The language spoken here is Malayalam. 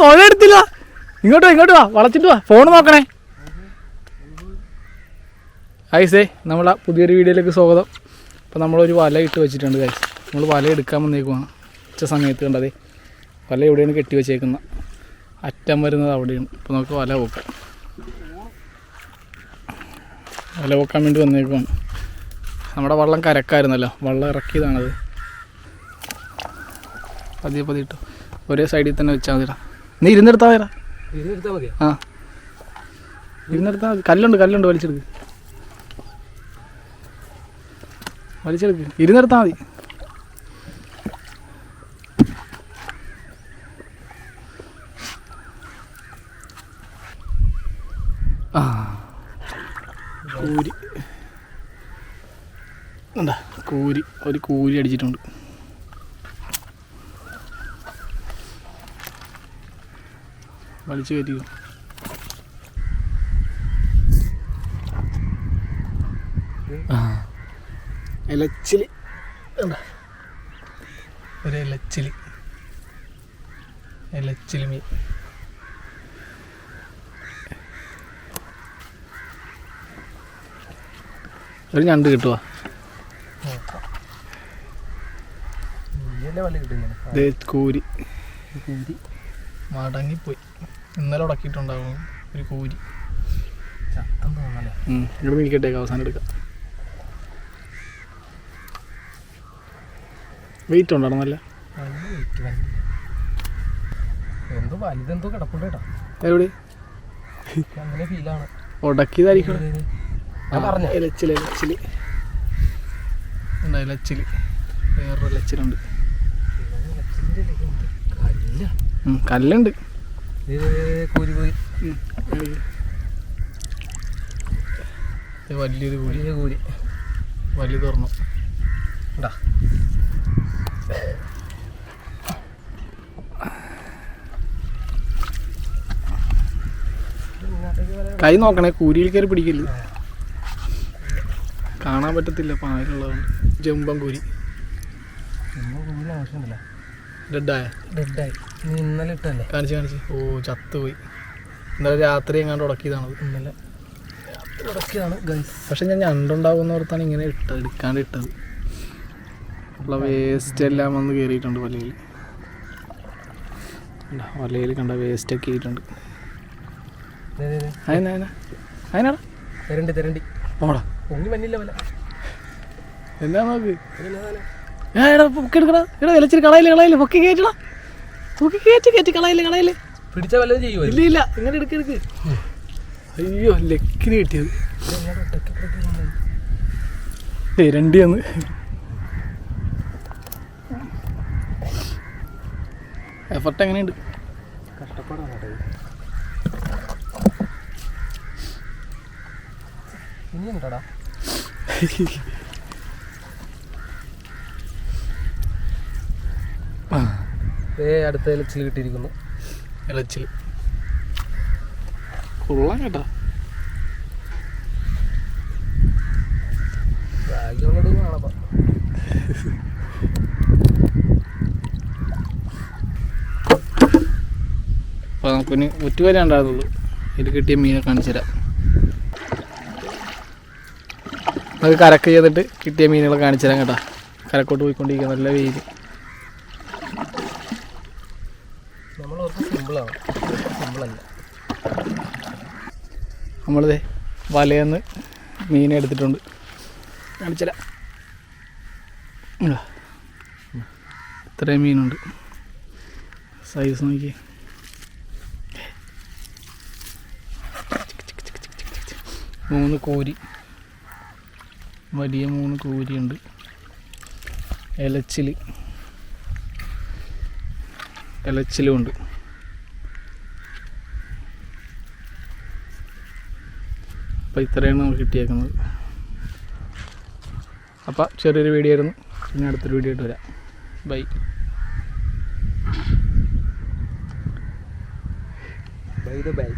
തോലെടുത്തില്ല. ഇങ്ങോട്ട് വാ, വളച്ചിട്ട് വാ, ഫോൺ നോക്കണേ. ഗൈസേ, നമ്മളെ പുതിയൊരു വീഡിയോയിലേക്ക് സ്വാഗതം. അപ്പോൾ നമ്മളൊരു വല ഇട്ട് വെച്ചിട്ടുണ്ട് ഗൈസ്. നമ്മൾ വല എടുക്കാൻ വന്നേക്കുവാണ്. ഉച്ച സമയത്ത് കണ്ടതേ വല എവിടെയാണ് കെട്ടി വെച്ചേക്കുന്നത്, അറ്റം വരുന്നത് അവിടെയാണ്. അപ്പോൾ നമുക്ക് വല വെക്കാം. വല വെക്കാൻ വേണ്ടി വന്നേക്കുവാണ്. നമ്മുടെ വള്ളം കരക്കായിരുന്നല്ലോ, വള്ളം ഇറക്കിയതാണത്. പതിയെ ഇട്ടു, ഒരേ സൈഡിൽ തന്നെ വെച്ചാൽ മതിടാ. നീ ഇരുന്നെടുത്താൽ മതിടാ. ആ, ഇരുന്നെടുത്താൽ മതി. കല്ലുണ്ട്, വലിച്ചെടുക്ക്. ഇരുന്നെടുത്താൽ മതി. ആ, ഒരു കൂരി അടിച്ചിട്ടുണ്ട്. വലിച്ചു കയറ്റിയോ. ഇലച്ചിലി, ഒരു ഇലച്ചിലി മീൻ. ഒരു ഞണ്ട് കിട്ടുവാ. കൂരി മടങ്ങിപ്പോയി. ഇന്നലെ ഉടക്കിയിട്ടുണ്ടാവും ഒരു കൂരി. ഇവിടെ നിൽക്കട്ടേക്ക്, അവസാനം എടുക്കാം. വെയിറ്റ് ഉണ്ടോ നല്ല? എന്തോ വലുതെന്തോ കിടപ്പുണ്ട് കേട്ടോ. എവിടെ? അങ്ങനെ ഫീലാണ്. ഉടക്കിയതായിരിക്കും. ഇലച്ചില് വേറൊരു ഇലച്ചിലുണ്ട്. കല്ലുണ്ട്. വലിയൊരു കൂരി വലിയ തുറന്നു. കൈ നോക്കണേ, കൂരിയിൽ കയറി പിടിക്കല്. കാണാൻ പറ്റത്തില്ല പാലുള്ളതാണ്. ജമ്പം കൂരി. ഡെഡായി. ഇന്നലെ ഇട്ടല്ലേ? കാണിച്ച്. ഓ, ചത്തുപോയി. ഇന്നലെ രാത്രി എങ്ങാണ്ട് ഉടക്കിയതാണത്. ഇന്നലെ രാത്രി ഉടക്കിയതാണ് ഗൈസ്. പക്ഷെ ഞാൻ ഞണ്ടുണ്ടാവുമെന്ന് ഓർത്താണ് ഇങ്ങനെ എടുക്കാണ്ട് ഇട്ടത്. ഉള്ള വേസ്റ്റ് എല്ലാം വന്ന് കയറിയിട്ടുണ്ട് വലയിൽ. വലയിൽ കണ്ട വേസ്റ്റൊക്കെ ആയിട്ടുണ്ട്. അതിനാടാ തെരണ്ടി പോടാ. മഞ്ഞില്ല വല എന്നാ നോക്ക്. പൊക്കി എടുക്കടാ. വിലച്ചിരി കളയില് പൊക്കി കയറ്റടാ. പൊക്കി കയറ്റി കളയില്. പിടിച്ച വല്ല ചെയ്യുമോ? ഇല്ല, ഇങ്ങനെ എടുക്ക്. അയ്യോ, ലക്കിന് കിട്ടിയത്. രണ്ടിയൊന്ന് എഫർട്ട് എങ്ങനെയുണ്ട്? കഷ്ടപ്പാടാണ്. ഇനിയുണ്ടോടാ? അടുത്ത ഇലച്ചിൽ കിട്ടിയിരിക്കുന്നു. ഇലച്ചിൽ കൊള്ളാം കേട്ടാ. അപ്പോൾ നമുക്കിനി ഒറ്റുവരെ ഉണ്ടാകുന്നുള്ളൂ. ഇതിൽ കിട്ടിയ മീനെ കാണിച്ചു തരാം. നമുക്ക് കരക്ക് ചെയ്തിട്ട് കിട്ടിയ മീനുകളെ കാണിച്ചു തരാം കേട്ടോ. കരക്കോട്ട് പോയിക്കൊണ്ടിരിക്കുക, നല്ല വെയിൽ. നമ്മളിതേ വലയെന്ന് മീനെ എടുത്തിട്ടുണ്ട്, കാണിച്ചു തരാം. ഇത്രയും മീനുണ്ട്. സൈസ് നോക്കി. മൂന്ന് കോരി, വലിയ 3 കോരിയുണ്ട്. ഇലച്ചിലും ഉണ്ട്. അപ്പോൾ ഇത്രയാണ് നമുക്ക് കിട്ടിയേക്കുന്നത്. അപ്പോൾ ചെറിയൊരു വീഡിയോ ആയിരുന്നു. പിന്നെ അടുത്തൊരു വീഡിയോ ആയിട്ട് വരാം. ബൈ. ബൈ.